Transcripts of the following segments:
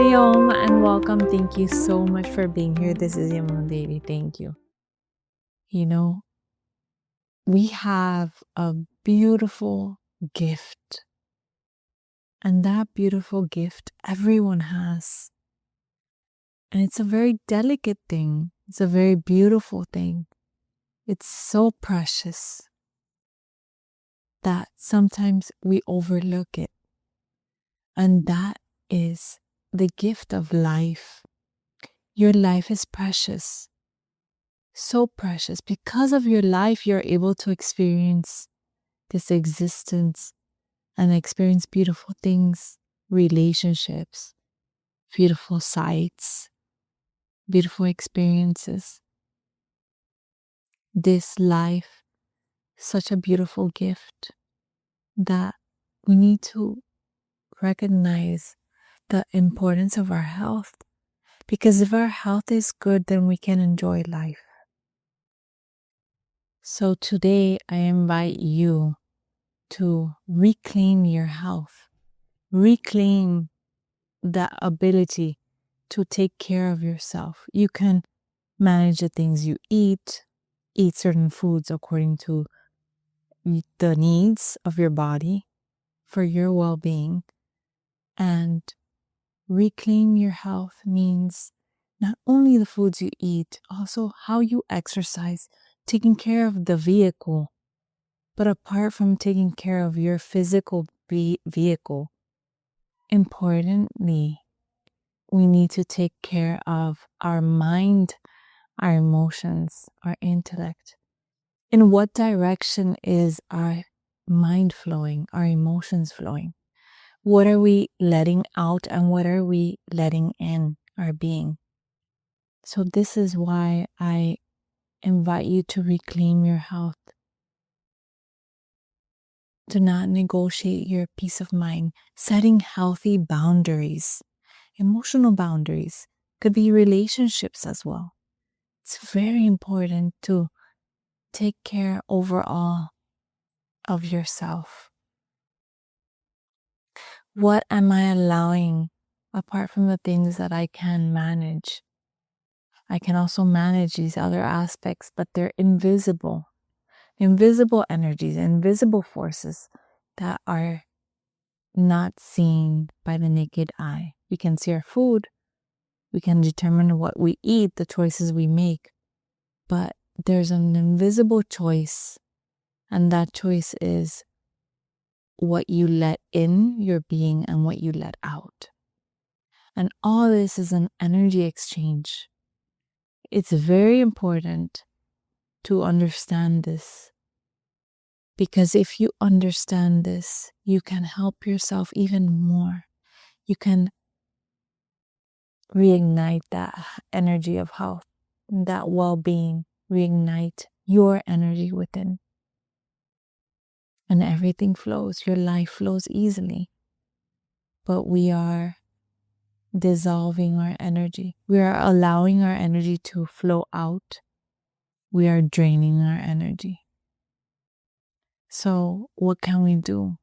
Hi, and welcome. Thank you so much for being here. This is Yamuna Devi. Thank you. You know, we have a beautiful gift, and that beautiful gift everyone has. And it's a very delicate thing, it's a very beautiful thing. It's so precious that sometimes we overlook it. And that is the gift of life. Your life is precious. So precious. Because of your life, you're able to experience this existence and experience beautiful things, relationships, beautiful sights, beautiful experiences. This life, such a beautiful gift that we need to recognize the importance of our health. Because if our health is good, then we can enjoy life. So today I invite you to reclaim your health, reclaim the ability to take care of yourself. You can manage the things you eat certain foods according to the needs of your body for your well-being. And reclaim your health means not only the foods you eat, also how you exercise, taking care of the vehicle. But apart from taking care of your physical vehicle, importantly, we need to take care of our mind, our emotions, our intellect. In what direction is our mind flowing, our emotions flowing? What are we letting out and what are we letting in our being? So this is why I invite you to reclaim your health. Do not negotiate your peace of mind. Setting healthy boundaries, emotional boundaries, could be relationships as well. It's very important to take care overall of yourself. What am I allowing apart from the things that I can manage? I can also manage these other aspects, but they're invisible. Invisible energies, invisible forces that are not seen by the naked eye. We can see our food, we can determine what we eat, the choices we make, but there's an invisible choice, and that choice is what you let in your being and what you let out. And all this is an energy exchange. It's very important to understand this, because if you understand this, you can help yourself even more. You can reignite that energy of health, that well-being, reignite your energy within. And everything flows. Your life flows easily. But we are dissolving our energy. We are allowing our energy to flow out. We are draining our energy. So what can we do?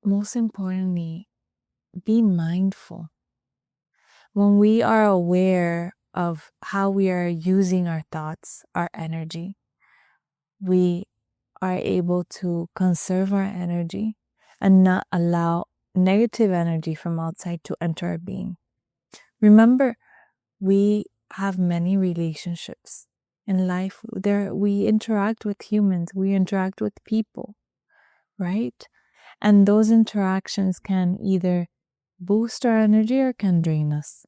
Most importantly, be mindful. When we are aware of how we are using our thoughts, our energy, we are able to conserve our energy and not allow negative energy from outside to enter our being. Remember, we have many relationships in life. We interact with humans, we interact with people, right? And those interactions can either boost our energy or can drain us.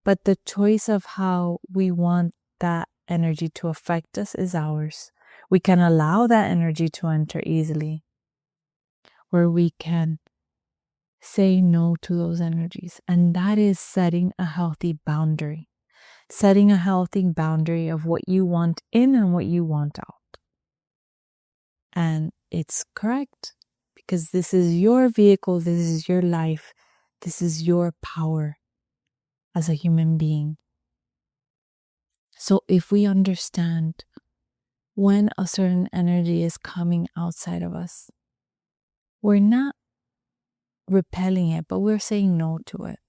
But the choice of how we want that energy to affect us is ours. We can allow that energy to enter easily, or we can say no to those energies. And that is setting a healthy boundary. Setting a healthy boundary of what you want in and what you want out. And it's correct, because this is your vehicle, this is your life, this is your power as a human being. So if we understand when a certain energy is coming outside of us, we're not repelling it, but we're saying no to it.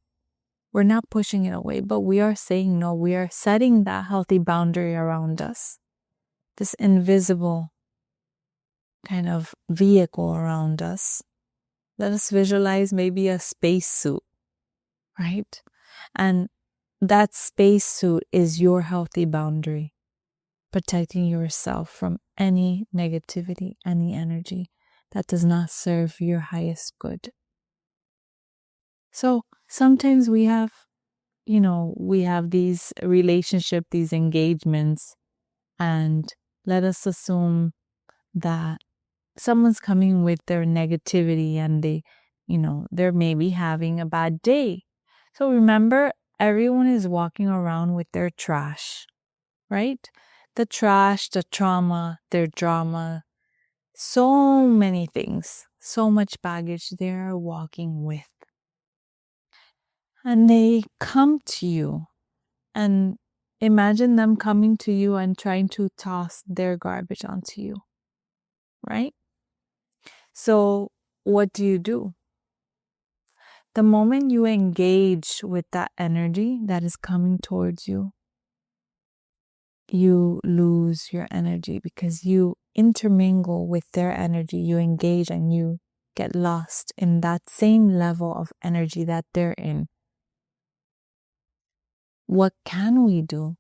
We're not pushing it away, but we are saying no. We are setting that healthy boundary around us, this invisible kind of vehicle around us. Let us visualize maybe a spacesuit, right? And that spacesuit is your healthy boundary, protecting yourself from any negativity, any energy that does not serve your highest good. So sometimes we have these relationships, these engagements, and let us assume that someone's coming with their negativity and they're maybe having a bad day. So remember, everyone is walking around with their trash, right? The trash, the trauma, their drama, so many things, so much baggage they're walking with. And they come to you, and imagine them coming to you and trying to toss their garbage onto you, right? So what do? The moment you engage with that energy that is coming towards you, you lose your energy because you intermingle with their energy. You engage and you get lost in that same level of energy that they're in. What can we do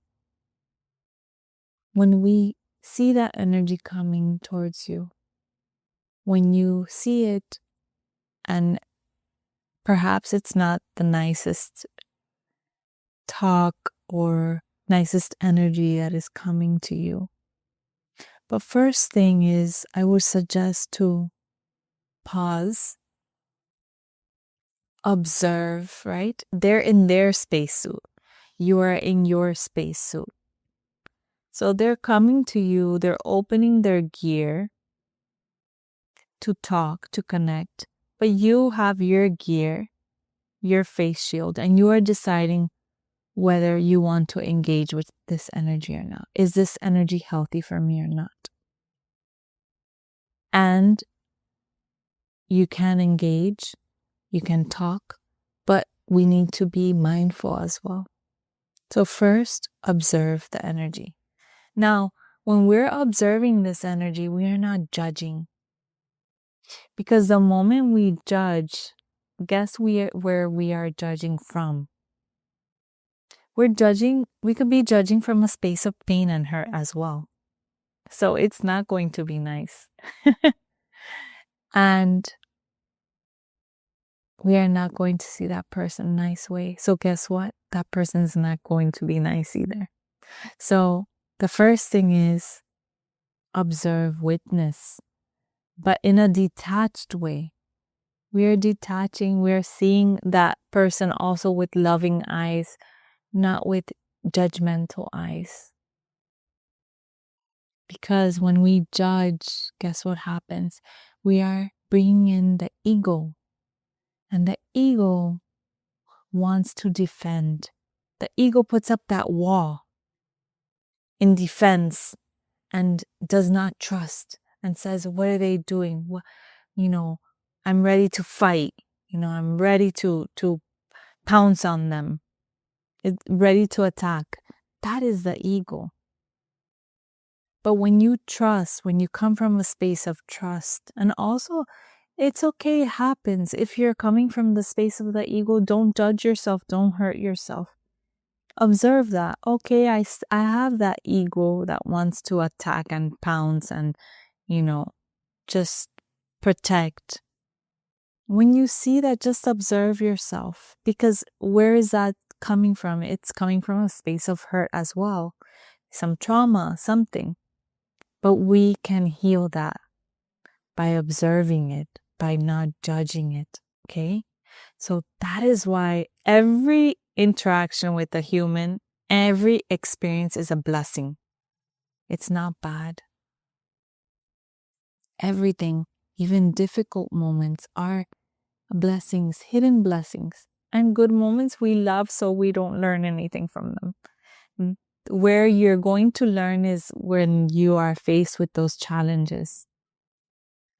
when we see that energy coming towards you? When you see it, and perhaps it's not the nicest talk or nicest energy that is coming to you. But first thing is, I would suggest to pause, observe, right? They're in their spacesuit. You are in your spacesuit. So they're coming to you, they're opening their gear to talk, to connect. But you have your gear, your face shield, and you are deciding whether you want to engage with this energy or not. Is this energy healthy for me or not? And you can engage, you can talk, but we need to be mindful as well. So first, observe the energy. Now, when we're observing this energy, we are not judging. Because the moment we judge, guess where we are judging from? We could be judging from a space of pain and hurt as well. So it's not going to be nice. And we are not going to see that person a nice way. So guess what? That person is not going to be nice either. So the first thing is observe, witness, but in a detached way. We are detaching, we are seeing that person also with loving eyes, not with judgmental eyes. Because when we judge, guess what happens? We are bringing in the ego. And the ego wants to defend. The ego puts up that wall in defense and does not trust and says, what are they doing? I'm ready to fight. I'm ready to pounce on them. It's ready to attack. That is the ego. But when you trust, when you come from a space of trust, and also it's okay, it happens. If you're coming from the space of the ego, don't judge yourself, don't hurt yourself. Observe that. Okay, I have that ego that wants to attack and pounce and, just protect. When you see that, just observe yourself, because where is that coming from? It's coming from a space of hurt as well, some trauma, something. But we can heal that by observing it, by not judging it, okay? So that is why every interaction with a human, every experience is a blessing. It's not bad. Everything, even difficult moments, are blessings, hidden blessings. And good moments we love, so we don't learn anything from them. Where you're going to learn is when you are faced with those challenges.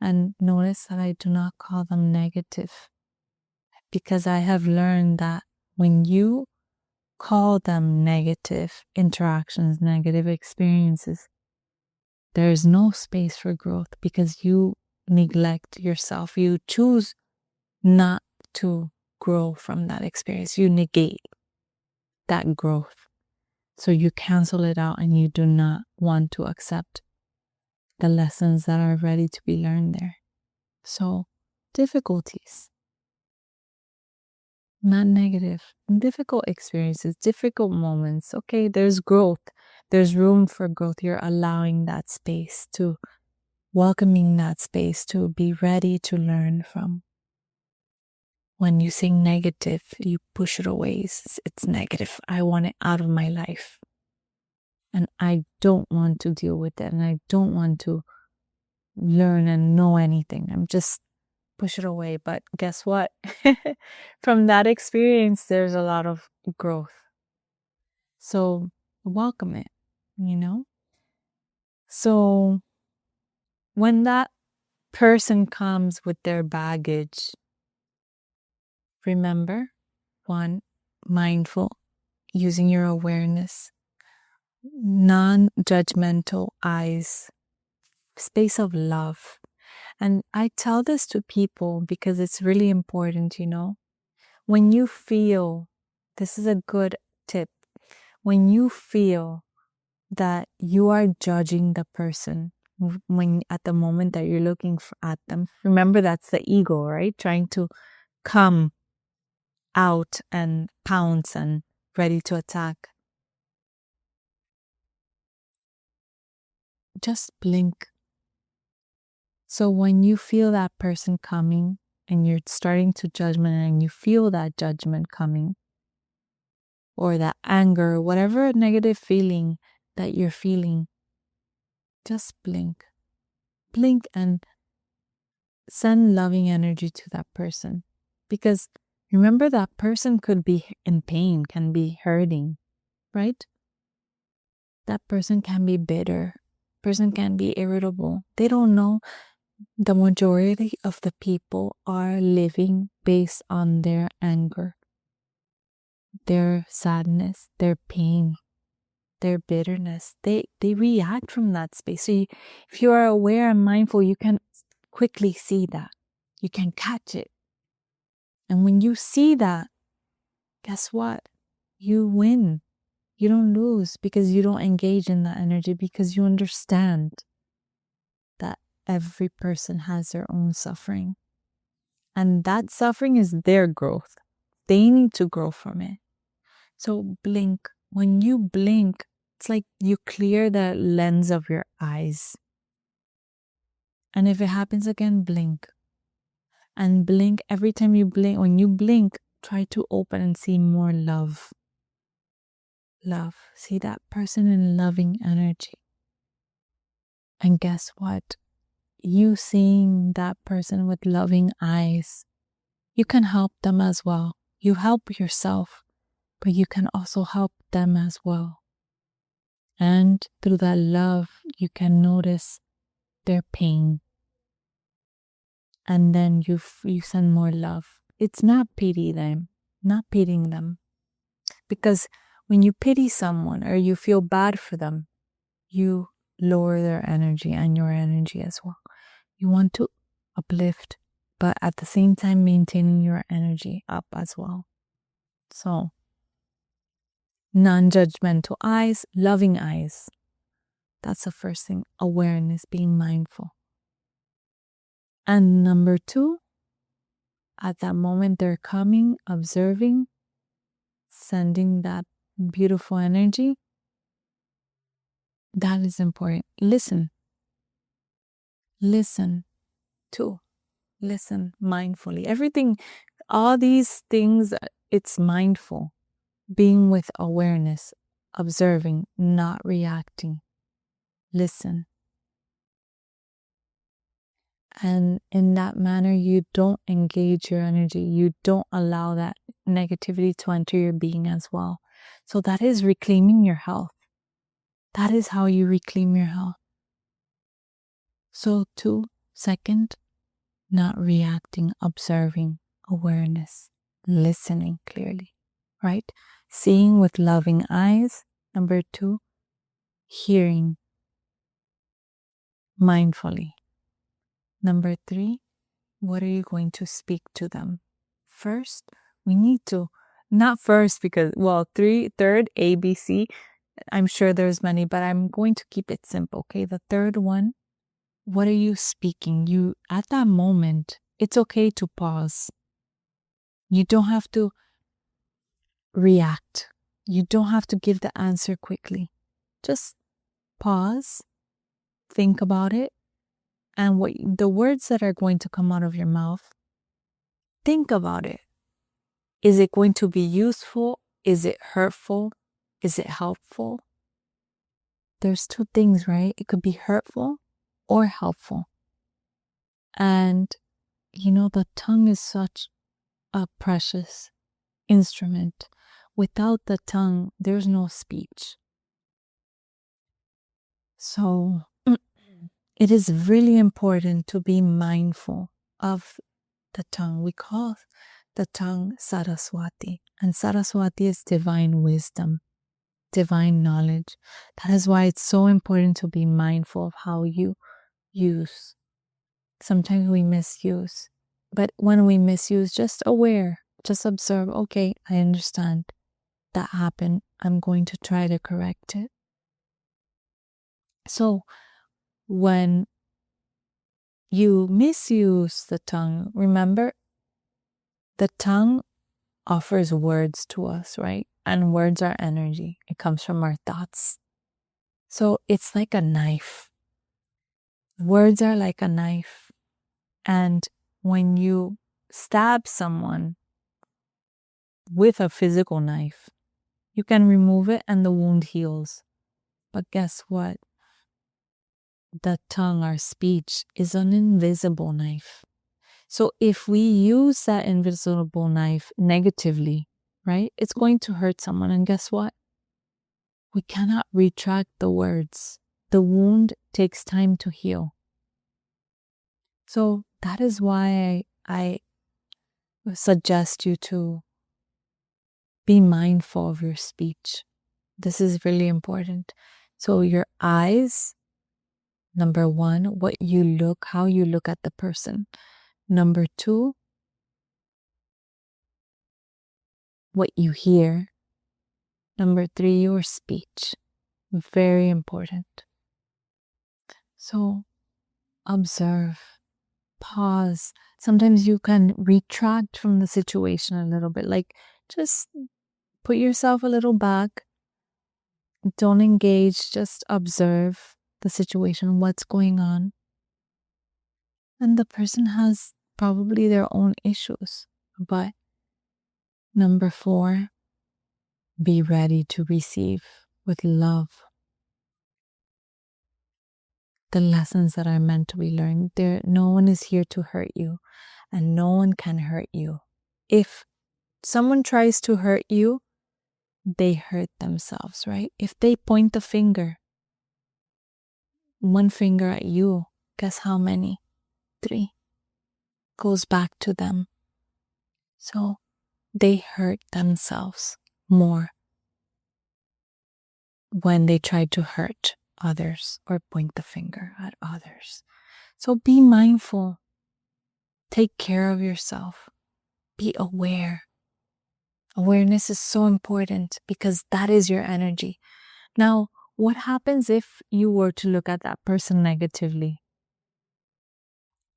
And notice that I do not call them negative. because I have learned that when you call them negative interactions, negative experiences, there is no space for growth because you neglect yourself. You choose not to grow from that experience. You negate that growth. So you cancel it out and you do not want to accept the lessons that are ready to be learned there. So, difficulties, not negative, difficult experiences, difficult moments. Okay, there's growth. There's room for growth. You're allowing that space to, welcoming that space to be ready to learn from. When you say negative, you push it away. It's negative. I want it out of my life. And I don't want to deal with it. And I don't want to learn and know anything. I'm just push it away. But guess what? From that experience, there's a lot of growth. So welcome it, you know? So when that person comes with their baggage, remember, one, mindful, using your awareness, non-judgmental eyes, space of love. And I tell this to people because it's really important, you know. When you feel, this is a good tip, when you feel that you are judging the person when at the moment that you're looking at them, remember that's the ego, right? Trying to come out and pounce and ready to attack. Just blink. So when you feel that person coming and you're starting to judgment and you feel that judgment coming or that anger, whatever negative feeling that you're feeling, just blink. Blink and send loving energy to that person. Because remember, that person could be in pain, can be hurting, right? That person can be bitter. Person can be irritable. They don't know. The majority of the people are living based on their anger, their sadness, their pain, their bitterness. They react from that space. So if you are aware and mindful, you can quickly see that. You can catch it. And when you see that, guess what? You win. You don't lose because you don't engage in that energy, because you understand that every person has their own suffering. And that suffering is their growth. They need to grow from it. So blink. When you blink, it's like you clear the lens of your eyes. And if it happens again, blink. And blink every time you blink. When you blink, try to open and see more love. Love. See that person in loving energy. And guess what? You seeing that person with loving eyes, you can help them as well. You help yourself, but you can also help them as well. And through that love, you can notice their pain. And then you send more love. It's not pitying them. Because when you pity someone or you feel bad for them, you lower their energy and your energy as well. You want to uplift, but at the same time maintaining your energy up as well. So, non-judgmental eyes, loving eyes. That's the first thing. Awareness, being mindful. And number 2, at that moment they're coming, observing, sending that beautiful energy. That is important. Listen. Listen too. Listen mindfully. Everything, all these things, it's mindful. Being with awareness, observing, not reacting. Listen. And in that manner, you don't engage your energy. You don't allow that negativity to enter your being as well. So that is reclaiming your health. That is how you reclaim your health. So 2, second, not reacting, observing, awareness. listening clearly, right? Seeing with loving eyes. Number 2, hearing mindfully. Number 3, what are you going to speak to them? First, we need to, not first because, well, third, ABC. I'm sure there's many, but I'm going to keep it simple, okay? The third one, what are you speaking? You, at that moment, it's okay to pause. You don't have to react. You don't have to give the answer quickly. Just pause, think about it, and what the words that are going to come out of your mouth, think about it. Is it going to be useful? Is it hurtful? Is it helpful? There's two things, right? It could be hurtful or helpful. And the tongue is such a precious instrument. Without the tongue, there's no speech. So it is really important to be mindful of the tongue. We call the tongue Saraswati, and Saraswati is divine wisdom, divine knowledge. That is why it's so important to be mindful of how you use. Sometimes we misuse, but when we misuse, just aware, just observe, okay, I understand that happened. I'm going to try to correct it. So when you misuse the tongue, remember the tongue offers words to us, right? And words are energy. It comes from our thoughts. So it's like a knife. Words are like a knife. And when you stab someone with a physical knife, you can remove it and the wound heals. But guess what? The tongue, our speech, is an invisible knife. So if we use that invisible knife negatively, right, it's going to hurt someone. And guess what? We cannot retract the words. The wound takes time to heal. So that is why I suggest you to be mindful of your speech. This is really important. So your eyes, number 1, how you look at the person. Number 2, what you hear. Number 3, your speech. Very important. So observe, pause. Sometimes you can retract from the situation a little bit. Like, just put yourself a little back. Don't engage. Just observe the situation, what's going on. And the person has probably their own issues. But number 4, be ready to receive with love the lessons that are meant to be learned. No one is here to hurt you, and no one can hurt you. If someone tries to hurt you, they hurt themselves, right? If they point the finger, one finger at you, guess how many? 3 goes back to them. So they hurt themselves more when they try to hurt others or point the finger at others. So be mindful. Take care of yourself. Be aware. Awareness is so important because that is your energy. Now, what happens if you were to look at that person negatively?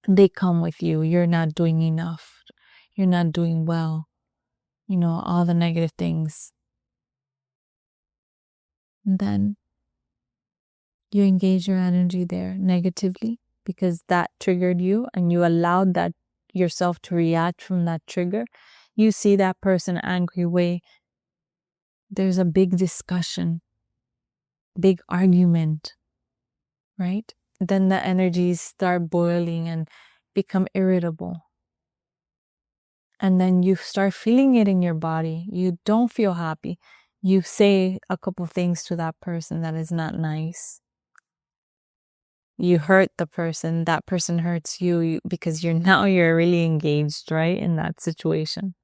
They come with you. You're not doing enough. You're not doing well. All the negative things. And then you engage your energy there negatively because that triggered you and you allowed that yourself to react from that trigger. You see that person angry way. There's a big discussion, big argument, right? Then the energies start boiling and become irritable. And then you start feeling it in your body. You don't feel happy. You say a couple things to that person that is not nice. You hurt the person, that person hurts you because you're really engaged, right, in that situation.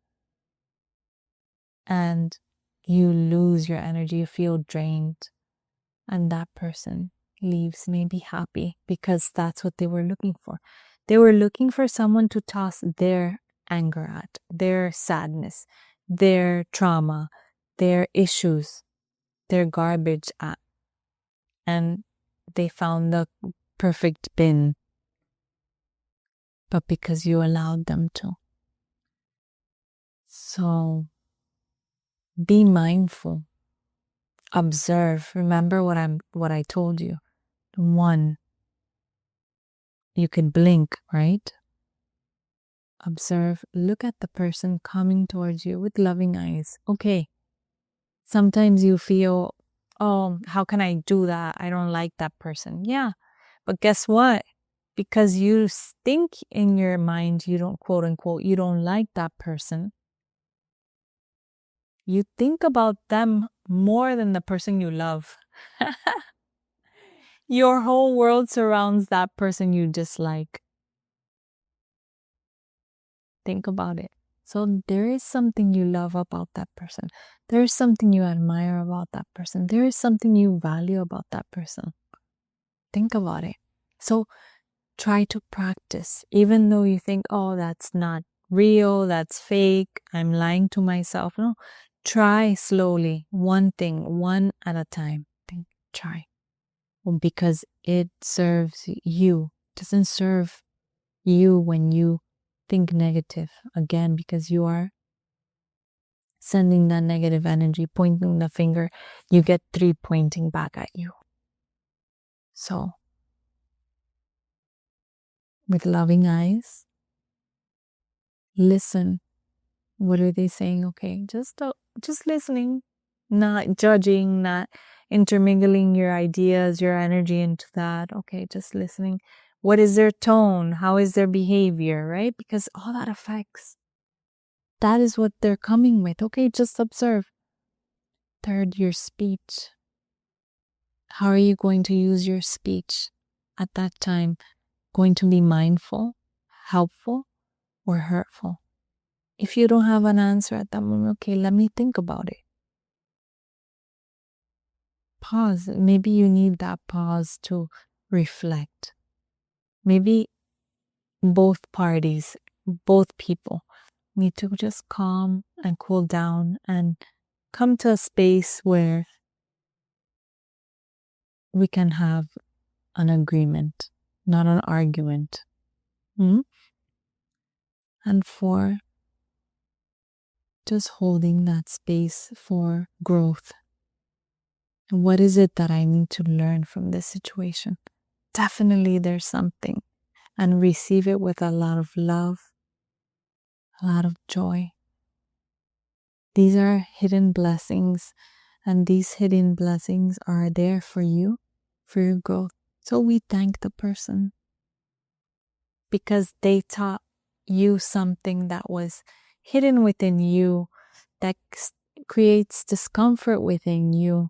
and you lose your energy, you feel drained, and that person leaves maybe happy because that's what they were looking for. They were looking for someone to toss their anger at, their sadness, their trauma, their issues, their garbage at, and they found the perfect bin, but because you allowed them to. So be mindful, observe, remember what I told you. One, you could blink, right? Observe, look at the person coming towards you with loving eyes. Okay. Sometimes you feel, oh, how can I do that? I don't like that person. Yeah. But guess what? Because you think in your mind, you don't, quote unquote, you don't like that person. You think about them more than the person you love. Your whole world surrounds that person you dislike. Think about it. So there is something you love about that person. There is something you admire about that person. There is something you value about that person. Think about it. So try to practice, even though you think, oh, that's not real, that's fake, I'm lying to myself. No, try slowly, one thing, one at a time. Try. Because it serves you. It doesn't serve you when you think negative, again, because you are sending that negative energy, pointing the finger, you get 3 pointing back at you. So with loving eyes, listen. What are they saying? Okay, just listening, not judging, not intermingling your ideas, your energy into that. Okay, just listening. What is their tone? How is their behavior, right? Because all that affects. That is what they're coming with. Okay, just observe. Third, your speech. How are you going to use your speech at that time? Going to be mindful, helpful, or hurtful? If you don't have an answer at that moment, okay, let me think about it. Pause. Maybe you need that pause to reflect. Maybe both parties, both people need to just calm and cool down and come to a space where we can have an agreement, not an argument. And 4, just holding that space for growth. What is it that I need to learn from this situation? Definitely there's something. And receive it with a lot of love, a lot of joy. These are hidden blessings, and these hidden blessings are there for you, for your growth. So we thank the person because they taught you something that was hidden within you, that creates discomfort within you,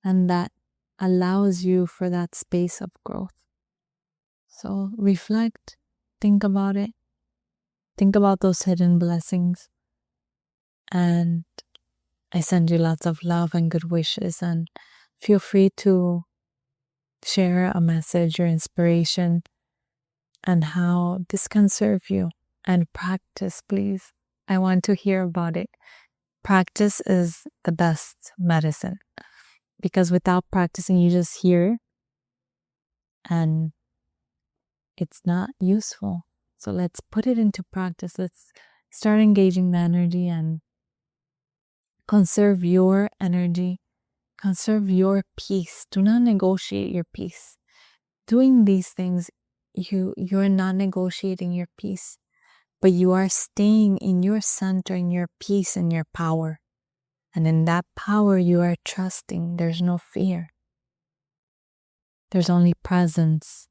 and that allows you for that space of growth. So reflect, think about it, think about those hidden blessings, and I send you lots of love and good wishes, and feel free to share a message or inspiration and how this can serve you. And practice, please. I want to hear about it. Practice is the best medicine, because without practicing, you just hear and it's not useful. So let's put it into practice. Let's start engaging the energy and conserve your energy. Conserve your peace. Do not negotiate your peace. Doing these things, you're not negotiating your peace, but you are staying in your center, in your peace and your power. And in that power, you are trusting. There's no fear. There's only presence.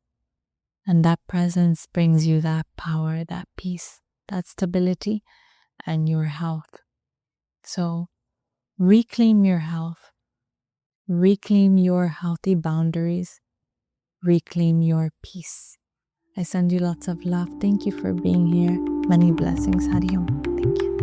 And that presence brings you that power, that peace, that stability, and your health. So reclaim your health. Reclaim your healthy boundaries. Reclaim your peace. I send you lots of love. Thank you for being here. Many blessings. Hari Om. Thank you.